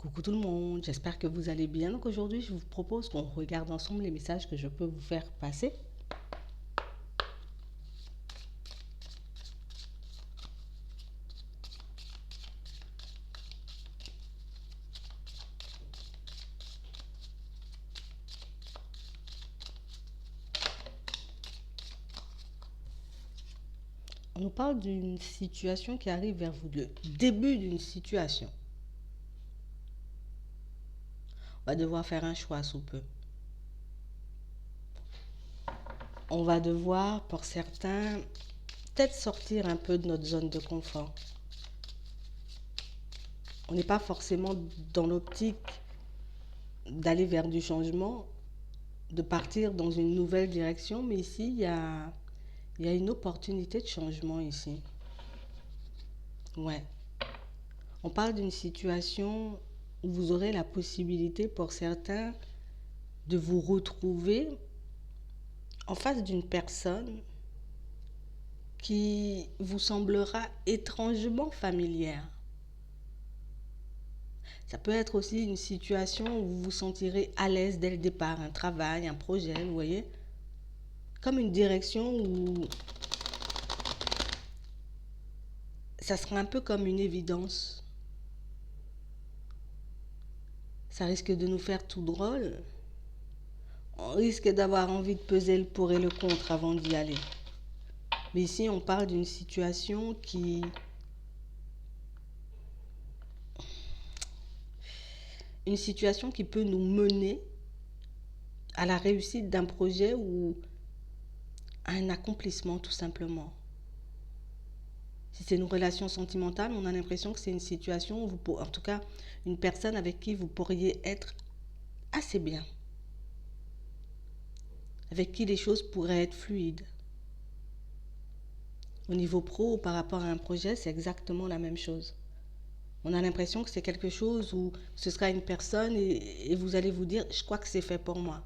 Coucou tout le monde, j'espère que vous allez bien. Donc aujourd'hui, je vous propose qu'on regarde ensemble les messages que je peux vous faire passer. On nous parle d'une situation qui arrive vers vous, le début d'une situation. On va devoir faire un choix sous peu. On va devoir, pour certains, peut-être sortir un peu de notre zone de confort. On n'est pas forcément dans l'optique d'aller vers du changement, de partir dans une nouvelle direction, mais ici, il y a une opportunité de changement ici. Ouais. On parle d'une situation où vous aurez la possibilité pour certains de vous retrouver en face d'une personne qui vous semblera étrangement familière. Ça peut être aussi une situation où vous vous sentirez à l'aise dès le départ, un travail, un projet, vous voyez, comme une direction où ça sera un peu comme une évidence. Ça risque de nous faire tout drôle. On risque d'avoir envie de peser le pour et le contre avant d'y aller. Mais ici, on parle d'une situation qui... Une situation qui peut nous mener à la réussite d'un projet ou à un accomplissement tout simplement. Si c'est une relation sentimentale, on a l'impression que c'est une situation où vous, en tout cas, une personne avec qui vous pourriez être assez bien, avec qui les choses pourraient être fluides. Au niveau pro, par rapport à un projet, c'est exactement la même chose. On a l'impression que c'est quelque chose où ce sera une personne et vous allez vous dire, je crois que c'est fait pour moi.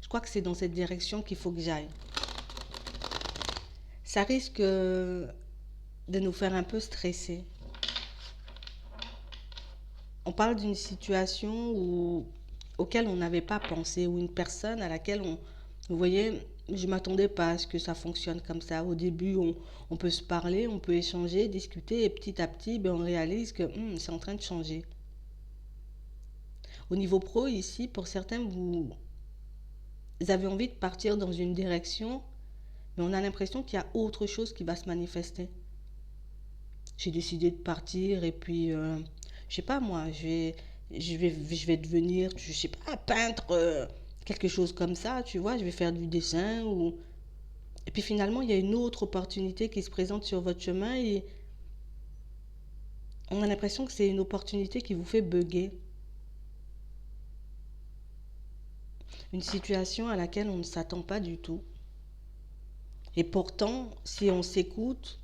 Je crois que c'est dans cette direction qu'il faut que j'aille. Ça risque de nous faire un peu stresser. On parle d'une situation auquel on n'avait pas pensé, ou une personne à laquelle vous voyez, je ne m'attendais pas à ce que ça fonctionne comme ça. Au début, on peut se parler, on peut échanger, discuter, et petit à petit, on réalise que c'est en train de changer. Au niveau pro, ici, pour certains, vous avez envie de partir dans une direction, mais on a l'impression qu'il y a autre chose qui va se manifester. J'ai décidé de partir et puis, je sais pas moi, je vais devenir, je sais pas, peintre, quelque chose comme ça, tu vois, je vais faire du dessin ou... Et puis finalement, il y a une autre opportunité qui se présente sur votre chemin et on a l'impression que c'est une opportunité qui vous fait bugger. Une situation à laquelle on ne s'attend pas du tout. Et pourtant, si on s'écoute,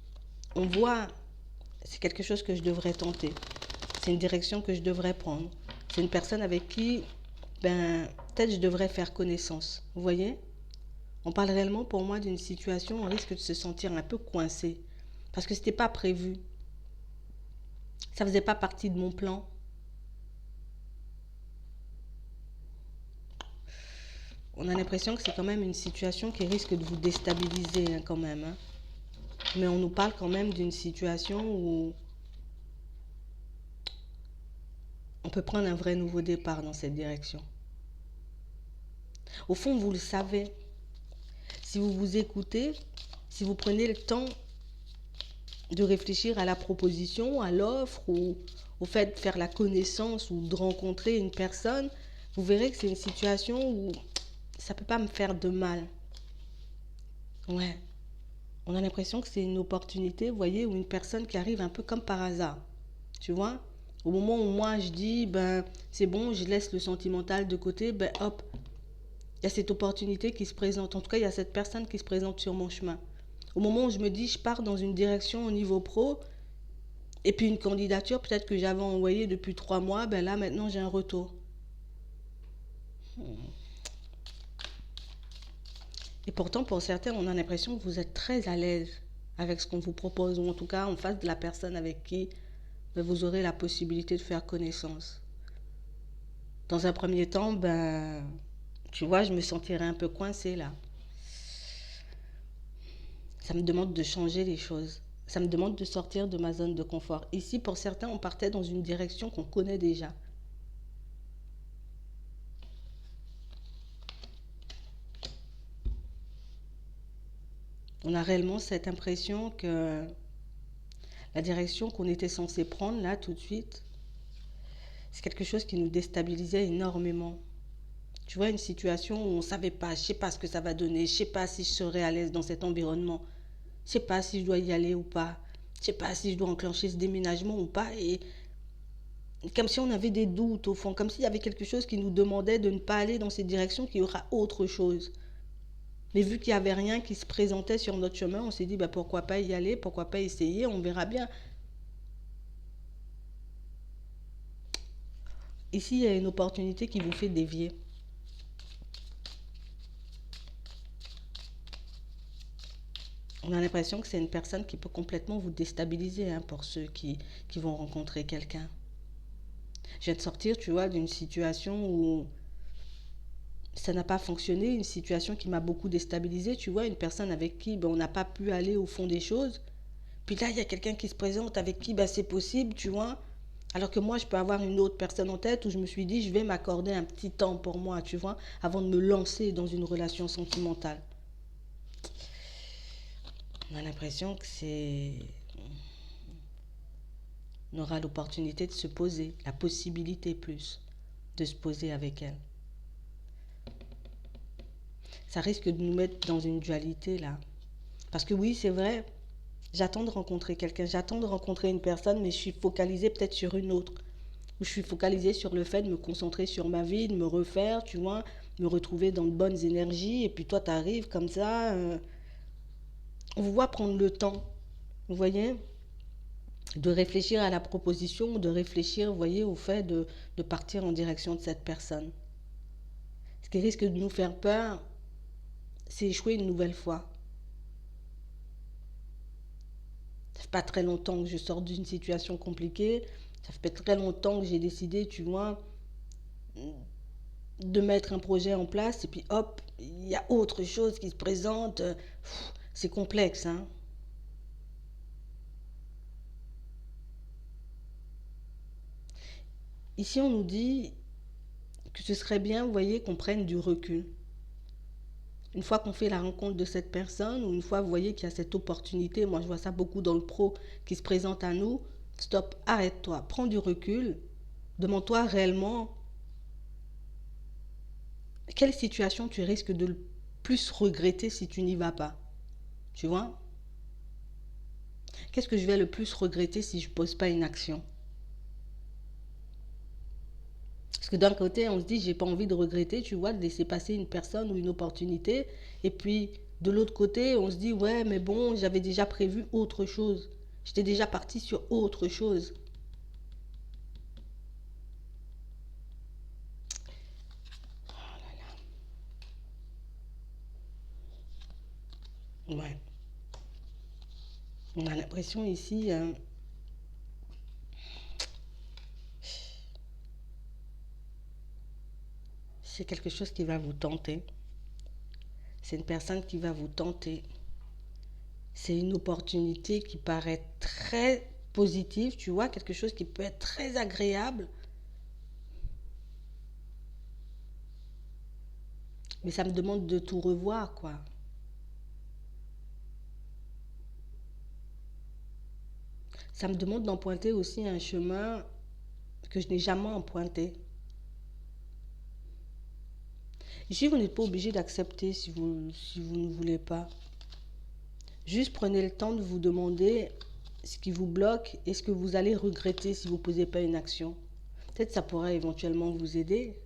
on voit, c'est quelque chose que je devrais tenter. C'est une direction que je devrais prendre. C'est une personne avec qui, peut-être je devrais faire connaissance. Vous voyez? On parle réellement pour moi d'une situation où on risque de se sentir un peu coincé. Parce que ce n'était pas prévu. Ça ne faisait pas partie de mon plan. On a l'impression que c'est quand même une situation qui risque de vous déstabiliser quand même. Hein. Mais on nous parle quand même d'une situation où on peut prendre un vrai nouveau départ dans cette direction. Au fond, vous le savez. Si vous vous écoutez, si vous prenez le temps de réfléchir à la proposition, à l'offre ou au fait de faire la connaissance ou de rencontrer une personne, vous verrez que c'est une situation où ça ne peut pas me faire de mal. Ouais. On a l'impression que c'est une opportunité, vous voyez, ou une personne qui arrive un peu comme par hasard. Tu vois? Au moment où moi je dis, c'est bon, je laisse le sentimental de côté, hop, il y a cette opportunité qui se présente. En tout cas, il y a cette personne qui se présente sur mon chemin. Au moment où je me dis, je pars dans une direction au niveau pro, et puis une candidature, peut-être que j'avais envoyée depuis 3 mois, là maintenant j'ai un retour. Et pourtant, pour certains, on a l'impression que vous êtes très à l'aise avec ce qu'on vous propose, ou en tout cas en face de la personne avec qui ben, vous aurez la possibilité de faire connaissance. Dans un premier temps, ben, tu vois, je me sentirais un peu coincée là. Ça me demande de changer les choses. Ça me demande de sortir de ma zone de confort. Ici, pour certains, on partait dans une direction qu'on connaît déjà. On a réellement cette impression que la direction qu'on était censé prendre là tout de suite, c'est quelque chose qui nous déstabilisait énormément. Tu vois, une situation où on ne savait pas, je ne sais pas ce que ça va donner, je ne sais pas si je serai à l'aise dans cet environnement, je ne sais pas si je dois y aller ou pas, je ne sais pas si je dois enclencher ce déménagement ou pas. Et comme si on avait des doutes au fond, comme s'il y avait quelque chose qui nous demandait de ne pas aller dans cette direction, qu'il y aura autre chose. Mais vu qu'il n'y avait rien qui se présentait sur notre chemin, on s'est dit bah, pourquoi pas y aller, pourquoi pas essayer, on verra bien. Ici, il y a une opportunité qui vous fait dévier. On a l'impression que c'est une personne qui peut complètement vous déstabiliser pour ceux qui vont rencontrer quelqu'un. Je viens de sortir, tu vois, d'une situation où ça n'a pas fonctionné, une situation qui m'a beaucoup déstabilisée, tu vois, une personne avec qui on n'a pas pu aller au fond des choses. Puis là, il y a quelqu'un qui se présente avec qui c'est possible, tu vois. Alors que moi, je peux avoir une autre personne en tête où je me suis dit, je vais m'accorder un petit temps pour moi, tu vois, avant de me lancer dans une relation sentimentale. On a l'impression que c'est... On aura l'opportunité de se poser, la possibilité plus, de se poser avec elle. Ça risque de nous mettre dans une dualité là. Parce que oui, c'est vrai, j'attends de rencontrer quelqu'un, j'attends de rencontrer une personne, mais je suis focalisée peut-être sur une autre. Ou je suis focalisée sur le fait de me concentrer sur ma vie, de me refaire, tu vois, me retrouver dans de bonnes énergies. Et puis toi, tu arrives comme ça. On vous voit prendre le temps, vous voyez, de réfléchir à la proposition, de réfléchir, vous voyez, au fait de partir en direction de cette personne. Ce qui risque de nous faire peur, c'est échouer une nouvelle fois. Ça fait pas très longtemps que je sors d'une situation compliquée. Ça fait très longtemps que j'ai décidé, tu vois, de mettre un projet en place. Et puis hop, il y a autre chose qui se présente. C'est complexe, hein. Ici, on nous dit que ce serait bien, vous voyez, qu'on prenne du recul. Une fois qu'on fait la rencontre de cette personne, ou une fois, vous voyez qu'il y a cette opportunité, moi je vois ça beaucoup dans le pro qui se présente à nous, stop, arrête-toi, prends du recul, demande-toi réellement quelle situation tu risques de le plus regretter si tu n'y vas pas. Tu vois? Qu'est-ce que je vais le plus regretter si je ne pose pas une action? Parce que d'un côté, on se dit, j'ai pas envie de regretter, tu vois, de laisser passer une personne ou une opportunité. Et puis, de l'autre côté, on se dit, ouais, mais bon, j'avais déjà prévu autre chose. J'étais déjà parti sur autre chose. Ouais. On a l'impression ici, c'est quelque chose qui va vous tenter. C'est une personne qui va vous tenter. C'est une opportunité qui paraît très positive, tu vois, quelque chose qui peut être très agréable. Mais ça me demande de tout revoir, quoi. Ça me demande d'emprunter aussi un chemin que je n'ai jamais emprunté. Ici, vous n'êtes pas obligé d'accepter si vous ne voulez pas. Juste prenez le temps de vous demander ce qui vous bloque et ce que vous allez regretter si vous ne posez pas une action. Peut-être ça pourrait éventuellement vous aider.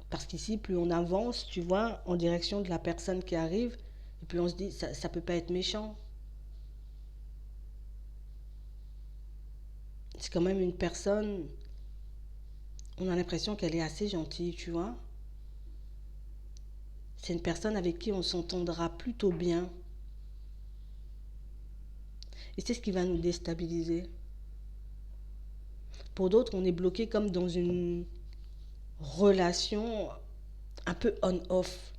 Parce qu'ici, plus on avance, tu vois, en direction de la personne qui arrive, et puis on se dit, ça ne peut pas être méchant. C'est quand même une personne, on a l'impression qu'elle est assez gentille, tu vois. C'est une personne avec qui on s'entendra plutôt bien. Et c'est ce qui va nous déstabiliser. Pour d'autres, on est bloqué comme dans une relation un peu on-off.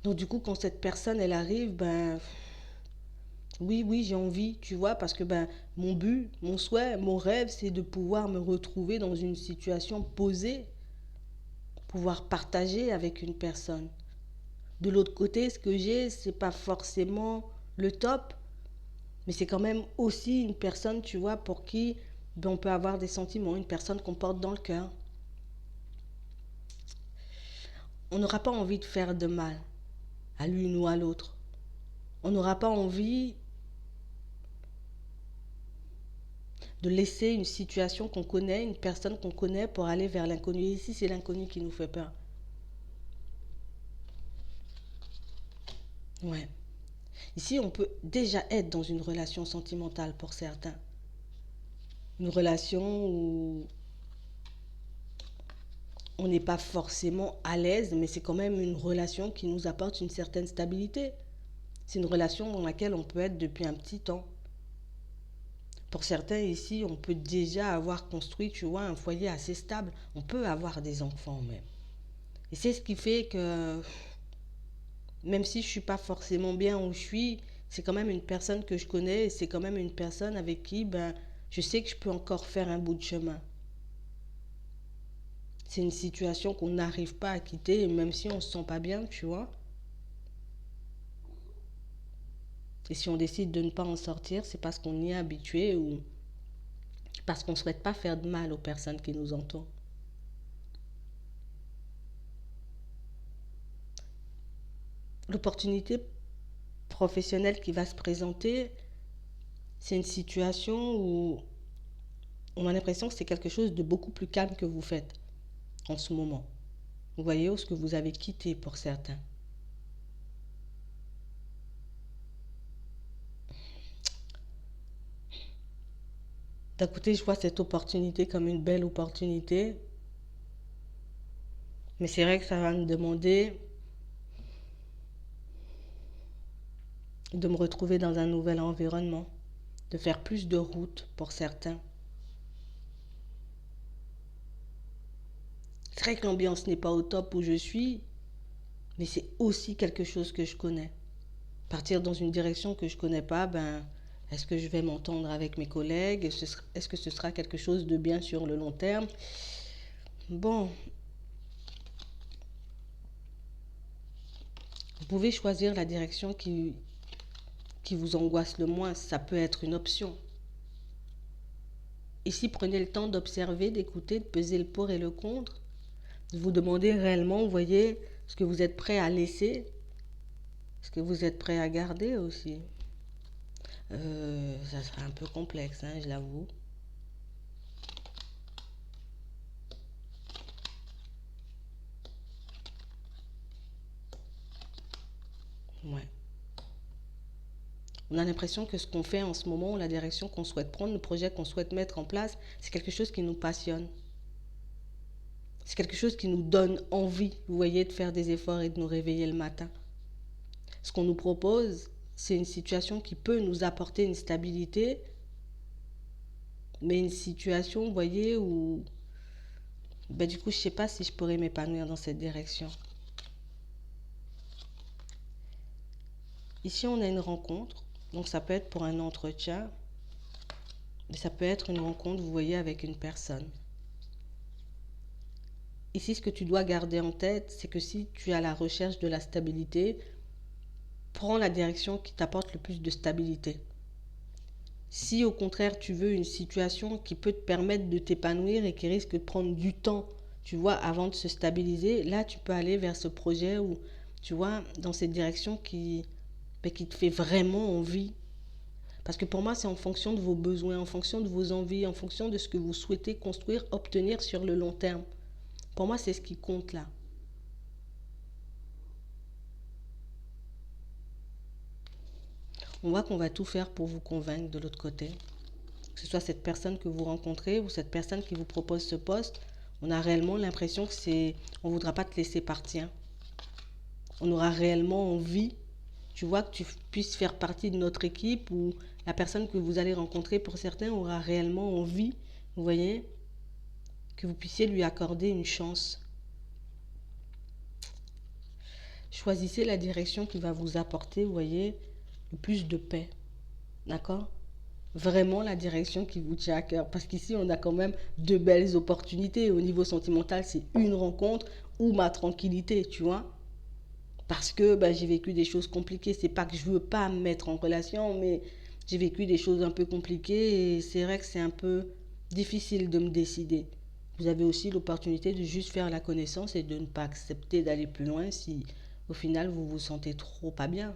Donc du coup, quand cette personne, elle arrive, ben oui, oui, j'ai envie, tu vois, parce que ben mon but, mon souhait, mon rêve, c'est de pouvoir me retrouver dans une situation posée, pouvoir partager avec une personne. De l'autre côté, ce que j'ai, c'est pas forcément le top, mais c'est quand même aussi une personne, tu vois, pour qui ben, on peut avoir des sentiments, une personne qu'on porte dans le cœur. On n'aura pas envie de faire de mal à l'une ou à l'autre. On n'aura pas envie de laisser une situation qu'on connaît, une personne qu'on connaît pour aller vers l'inconnu. Et ici, c'est l'inconnu qui nous fait peur. Ouais. Ici, on peut déjà être dans une relation sentimentale pour certains. Une relation où on n'est pas forcément à l'aise, mais c'est quand même une relation qui nous apporte une certaine stabilité. C'est une relation dans laquelle on peut être depuis un petit temps. Pour certains ici, on peut déjà avoir construit, tu vois, un foyer assez stable. On peut avoir des enfants même. Et c'est ce qui fait que, même si je ne suis pas forcément bien où je suis, c'est quand même une personne que je connais et c'est quand même une personne avec qui ben, je sais que je peux encore faire un bout de chemin. C'est une situation qu'on n'arrive pas à quitter, même si on ne se sent pas bien, tu vois. Et si on décide de ne pas en sortir, c'est parce qu'on y est habitué ou parce qu'on ne souhaite pas faire de mal aux personnes qui nous entourent. L'opportunité professionnelle qui va se présenter, c'est une situation où on a l'impression que c'est quelque chose de beaucoup plus calme que vous faites en ce moment. Vous voyez où ce que vous avez quitté pour certains. D'un côté, je vois cette opportunité comme une belle opportunité, mais c'est vrai que ça va me demander de me retrouver dans un nouvel environnement, de faire plus de routes pour certains. C'est vrai que l'ambiance n'est pas au top où je suis, mais c'est aussi quelque chose que je connais. Partir dans une direction que je connais pas, ben, est-ce que je vais m'entendre avec mes collègues? Est-ce que ce sera quelque chose de bien sur le long terme? Bon, vous pouvez choisir la direction qui vous angoisse le moins. Ça peut être une option. Ici, prenez le temps d'observer, d'écouter, de peser le pour et le contre. De vous demander réellement, vous voyez, ce que vous êtes prêt à laisser, ce que vous êtes prêt à garder aussi. Ça sera un peu complexe, hein, je l'avoue. Ouais. On a l'impression que ce qu'on fait en ce moment, la direction qu'on souhaite prendre, le projet qu'on souhaite mettre en place, c'est quelque chose qui nous passionne. C'est quelque chose qui nous donne envie, vous voyez, de faire des efforts et de nous réveiller le matin. Ce qu'on nous propose, c'est une situation qui peut nous apporter une stabilité, mais une situation, vous voyez, où ben, du coup, je ne sais pas si je pourrais m'épanouir dans cette direction. Ici, on a une rencontre, donc ça peut être pour un entretien, mais ça peut être une rencontre, vous voyez, avec une personne. Ici, ce que tu dois garder en tête, c'est que si tu es à la recherche de la stabilité, prends la direction qui t'apporte le plus de stabilité. Si au contraire tu veux une situation qui peut te permettre de t'épanouir et qui risque de prendre du temps, tu vois, avant de se stabiliser, là tu peux aller vers ce projet ou tu vois, dans cette direction qui te fait vraiment envie. Parce que pour moi, c'est en fonction de vos besoins, en fonction de vos envies, en fonction de ce que vous souhaitez construire, obtenir sur le long terme. Pour moi, c'est ce qui compte là. On voit qu'on va tout faire pour vous convaincre de l'autre côté. Que ce soit cette personne que vous rencontrez ou cette personne qui vous propose ce poste, on a réellement l'impression que on ne voudra pas te laisser partir. On aura réellement envie, tu vois, que tu puisses faire partie de notre équipe ou la personne que vous allez rencontrer pour certains aura réellement envie Vous voyez? Que vous puissiez lui accorder une chance. Choisissez la direction qui va vous apporter, vous voyez, le plus de paix. D'accord? Vraiment la direction qui vous tient à cœur. Parce qu'ici, on a quand même de belles opportunités. Au niveau sentimental, c'est une rencontre ou ma tranquillité, tu vois. Parce que j'ai vécu des choses compliquées. C'est pas que je veux pas me mettre en relation, mais j'ai vécu des choses un peu compliquées et c'est vrai que c'est un peu difficile de me décider. Vous avez aussi l'opportunité de juste faire la connaissance et de ne pas accepter d'aller plus loin si au final vous vous sentez trop pas bien.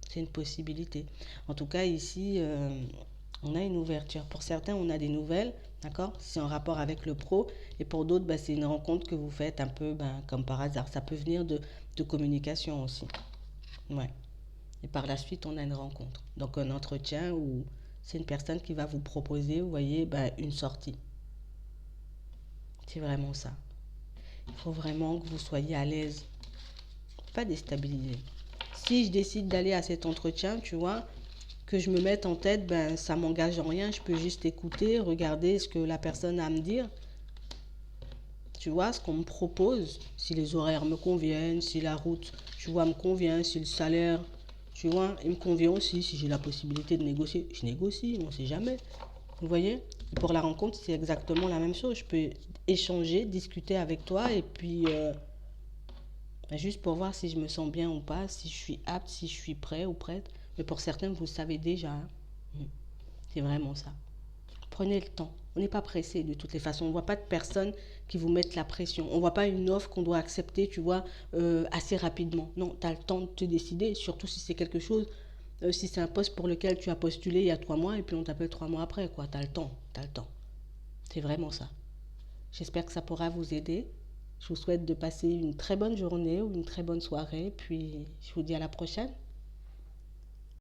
C'est une possibilité. En tout cas, ici, on a une ouverture. Pour certains, on a des nouvelles, d'accord? C'est en rapport avec le pro. Et pour d'autres, c'est une rencontre que vous faites un peu comme par hasard. Ça peut venir de communication aussi. Ouais. Et par la suite, on a une rencontre. Donc, un entretien où c'est une personne qui va vous proposer, vous voyez, une sortie. C'est vraiment ça. Il faut vraiment que vous soyez à l'aise, pas déstabilisé. Si je décide d'aller à cet entretien, tu vois, que je me mette en tête, ça m'engage en rien, je peux juste écouter, regarder ce que la personne a à me dire. Tu vois, ce qu'on me propose, si les horaires me conviennent, si la route, tu vois, me convient, si le salaire, tu vois, il me convient aussi, si j'ai la possibilité de négocier, je négocie, on ne sait jamais. Vous voyez? Et pour la rencontre, c'est exactement la même chose. Je peux échanger, discuter avec toi et puis juste pour voir si je me sens bien ou pas, si je suis apte, si je suis prêt ou prête. Mais pour certains, vous le savez déjà. Hein. C'est vraiment ça. Prenez le temps. On n'est pas pressé de toutes les façons. On ne voit pas de personnes qui vous mettent la pression. On ne voit pas une offre qu'on doit accepter, tu vois, assez rapidement. Non, tu as le temps de te décider, surtout si c'est quelque chose, si c'est un poste pour lequel tu as postulé il y a 3 mois et puis on t'appelle 3 mois après, quoi. Tu as le temps, tu as le temps. C'est vraiment ça. J'espère que ça pourra vous aider. Je vous souhaite de passer une très bonne journée ou une très bonne soirée. Puis je vous dis à la prochaine.